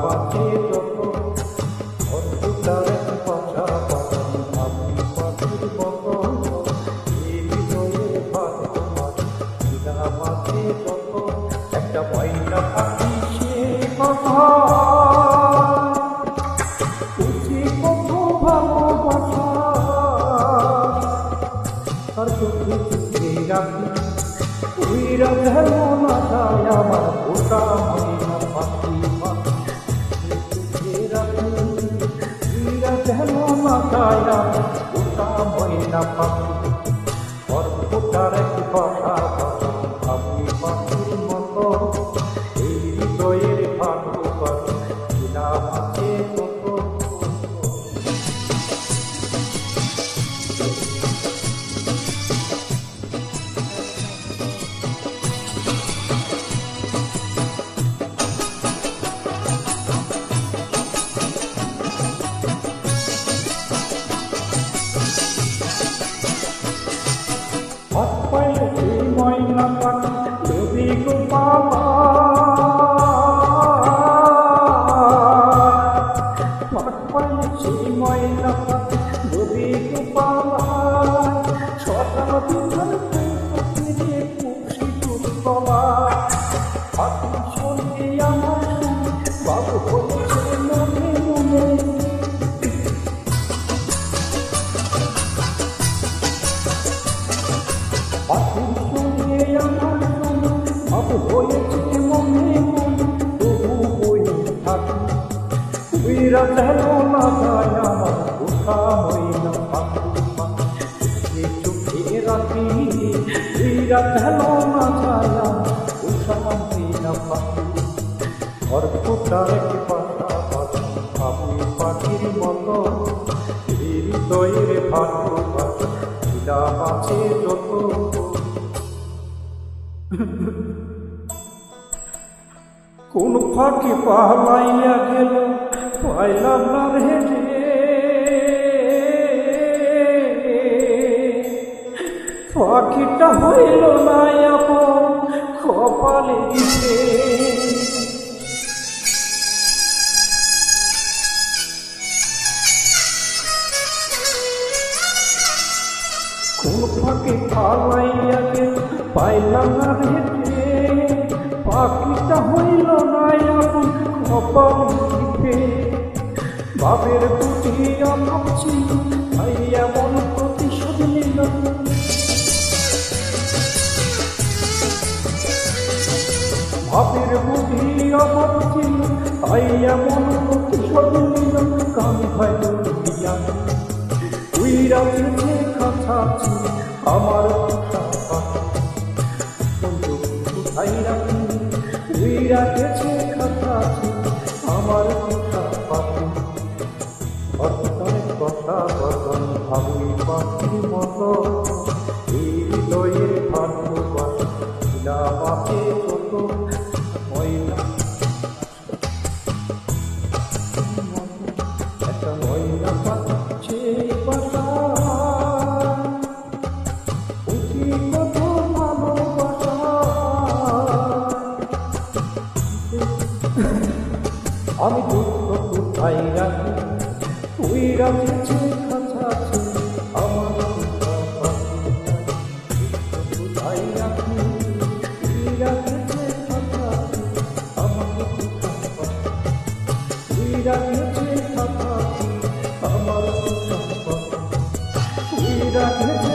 বাঁচে যত অদ্ভুতার কথা বলেন আপনি পাখির মতো এই হৃদয়ে ভালোবাসা লীলা বাঁচে যত একটা ময়না পাখি সে কথা বুঝি কত ভালোবাসা আর চোখে চোখে রাখি উইরা যেন না যায় আমার গোটা ময়না পাখি চোখে রাখি উইরা যেন না যায় আমার গোটা ময়না পাখি অদ্ভুতার এক কথা আপনি পাখির মতো এই হৃদয়ের ভালোবাসা লীলা বাঁচে কত হাত পায়ে সেই ময়না পাখি যদি গোপালা হাত পায়ে সেই ময়না পাখি যদি গোপালা সকাল বিকাল ফিরে খুশি দুর্বলা পাখি শুনতে আমার বাবু হয়েছে মনে মনে পাখির সঙ্গে আমার ভাব হয়েছে মনে মনে তবু বই থাকি উইরা যেন না যায় আমার গোটা ময়না পাখি চোখে রাখি উইরা যেন না যায় আমার গোটা ময়না পাখি অদ্ভুতার এক কথা আপনি পাখির মতো হৃদয়ের ভালোবাসা লীলা বাঁচে যত কোন ফাঁকে পালাইয়া গেল পাইলাম না রে পাখিটা হইল না আপন কপালে দিতে কোন ফাঁকে পালাইয়া গেল পাইলাম না রে পাখিটা হইল না আপন কপাল দিতে বাবের প্রতি অভাব ছিল তাই এমন প্রতিশোধ নিল ভাবের বুদ্ধি অভাব ছিল তাই এমন প্রতিশোধ নিল কান ভাইল দিয়া উইরা যেতে কথা ছিল আমার কোথায় রাখি উইরা গেছে কথা আমার কথা পাখি অর্থাৎ কথা বদন ভাবি পাখির মতো এই হৃদয়ের ভালোবাসা লীলা বাঁচে কত ময়না একটা ময়না পাচ্ছে বাসা আমি দুঃখ কোথায় রাখি উইরা গেছে কাছাকাছি আমার কোথায় রাখি উইরা গেছে কাছাকাছি আমার উইরা গেছে কাছাকাছি আমার উইরা গেছে